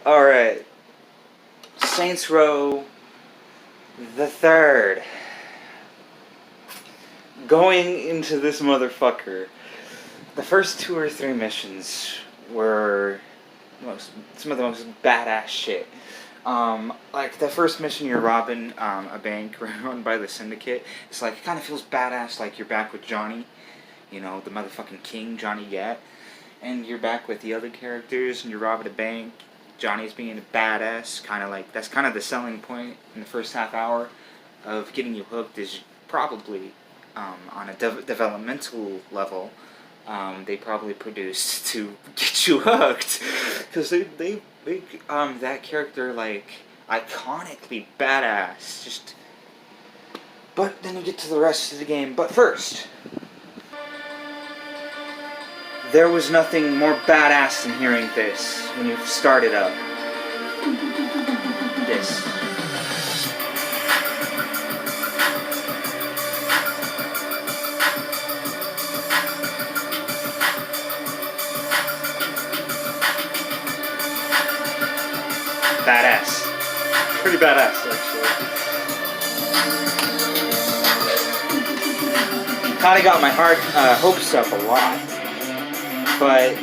Alright. Saints Row the Third. Going into this motherfucker, the first 2 or 3 missions were some of the most badass shit. Like the first mission, you're robbing a bank run by the Syndicate. It's like, it kind of feels badass, like you're back with Johnny, you know, the motherfucking king, Johnny Gat, and you're back with the other characters, and you're robbing a bank. Johnny's being a badass, kind of like, that's kind of the selling point in the first half hour of getting you hooked, is probably on a developmental level. They probably produced to get you hooked, because they make that character like iconically badass. Just, but then you get to the rest of the game. But first, there was nothing more badass than hearing this when you started up. This. Badass. Pretty badass, actually. Kinda got my hopes up a lot. But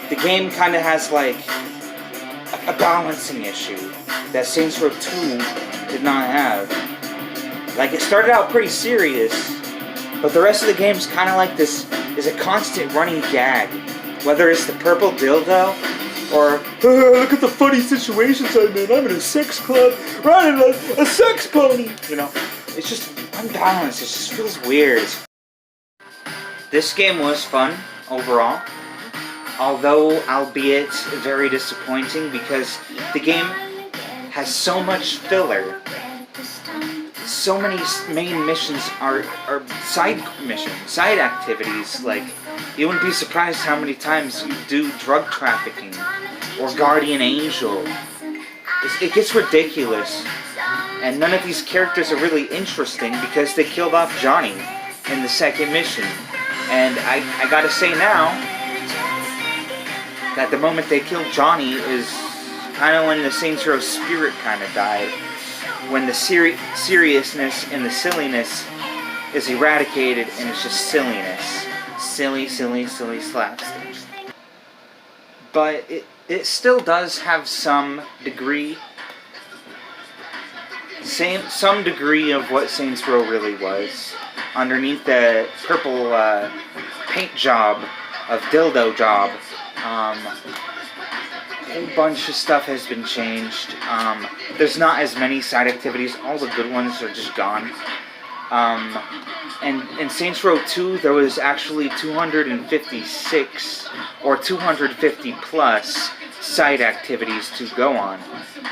the game kinda has like a balancing issue that Saints Row 2 did not have. Like, it started out pretty serious, but the rest of the game's kinda like this, is a constant running gag. Whether it's the purple dildo, or, look at the funny situations I'm in. I'm in a sex club, riding a sex pony. You know, it's just unbalanced. It just feels weird. This game was fun overall, although albeit very disappointing because the game has so much filler. So many main missions are side missions, side activities. Like, you wouldn't be surprised how many times you do drug trafficking or guardian angel. It gets ridiculous, and none of these characters are really interesting because they killed off Johnny in the second mission. And I gotta say now that the moment they killed Johnny is kind of when the Saints Row spirit kind of died. When the seriousness and the silliness is eradicated and it's just silliness. Silly slapstick. But it still does have some degree of what Saints Row really was. Underneath the purple paint job of dildo job, a whole bunch of stuff has been changed. There's not as many side activities. All the good ones are just gone. And in Saints Row 2, there was actually 256 or 250 plus side activities to go on,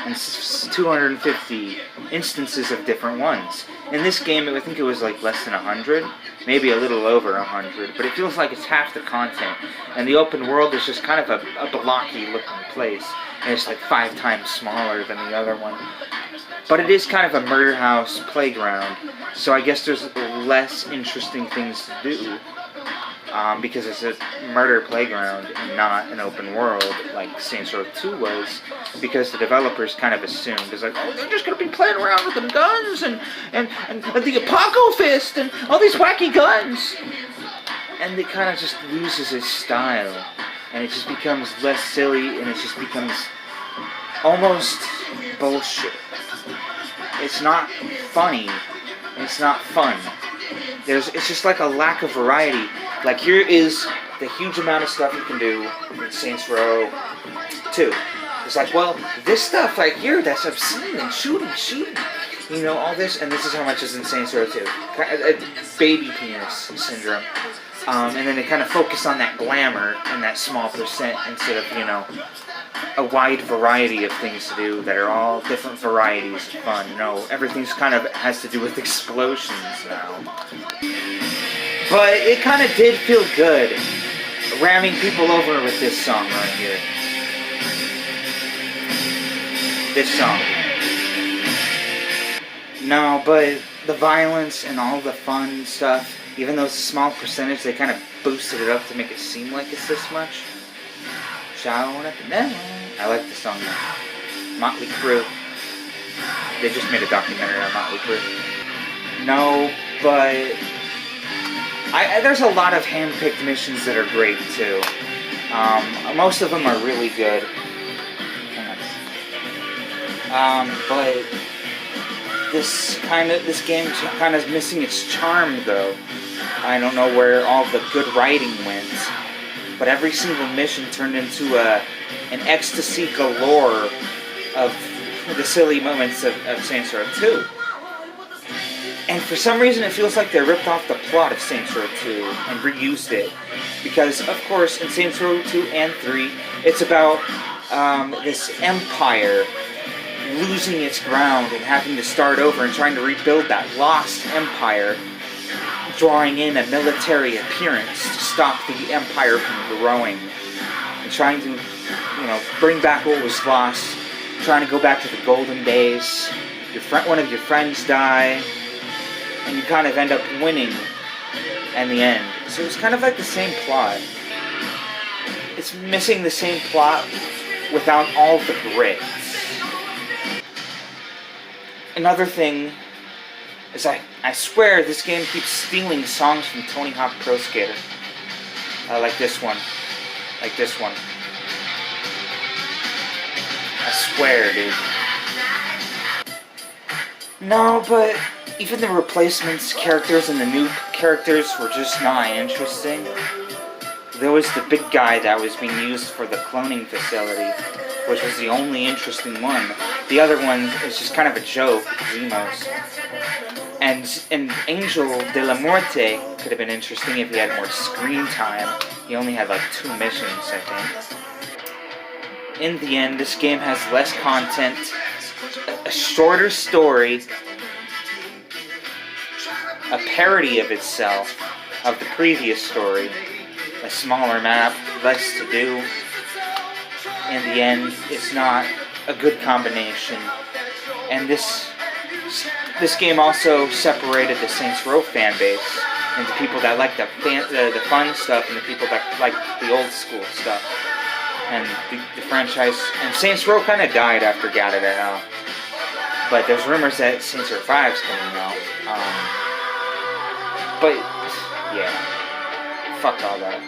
and 250 instances of different ones. In this game, I think it was like less than 100, maybe a little over 100, but it feels like it's half the content. And the open world is just kind of a blocky looking place, and it's like 5 times smaller than the other one. But it is kind of a murder house playground, so I guess there's less interesting things to do. Because it's a murder playground and not an open world like Saints Row 2 was, because the developers kind of assumed, it's like, oh, they're just going to be playing around with them guns and the Apoco Fist and all these wacky guns. And it kind of just loses its style, and it just becomes less silly, and it just becomes almost bullshit. It's not funny, it's not fun. It's just like a lack of variety. Like, here is the huge amount of stuff you can do in Saints Row 2. It's like, well, this stuff right here, that's obscene and shooting, you know, all this, and this is how much is in Saints Row 2. Baby penis syndrome. And then they kind of focus on that glamour and that small percent instead of, you know, a wide variety of things to do that are all different varieties of fun. No, everything's kind of has to do with explosions now. But it kind of did feel good, ramming people over with this song right here. This song. No, but the violence and all the fun stuff, even though it's a small percentage, they kind of boosted it up to make it seem like it's this much. Shout at the devil. I like the song now. Motley Crue. They just made a documentary on Motley Crue. No, but there's a lot of hand-picked missions that are great too. Most of them are really good. But this game kind of missing its charm though. I don't know where all the good writing went, but every single mission turned into an ecstasy galore of the silly moments of Saints Row 2. And for some reason it feels like they ripped off the plot of Saints Row 2 and reused it. Because, of course, in Saints Row 2 and 3, it's about this empire losing its ground and having to start over and trying to rebuild that lost empire, drawing in a military appearance to stop the empire from growing, and trying to, bring back what was lost, trying to go back to the golden days. One of your friends die, and you kind of end up winning in the end. So it's kind of like the same plot. It's missing the same plot without all the grit. Another thing is I swear this game keeps stealing songs from Tony Hawk Pro Skater. Like this one. Like this one. I swear, dude. No, but even the replacements characters and the new characters were just not interesting. There was the big guy that was being used for the cloning facility, which was the only interesting one. The other one is just kind of a joke, Zemos. And Angel de la Muerte could have been interesting if he had more screen time. He only had like 2 missions, I think. In the end, this game has less content, a shorter story, a parody of itself, of the previous story, a smaller map, less to do. In the end, it's not a good combination. And this game also separated the Saints Row fan base into people that like the fun stuff and the people that like the old school stuff. And the franchise, and Saints Row kind of died after Gat It Out. But there's rumors that Saints Row 5's coming out. But yeah, fuck all that.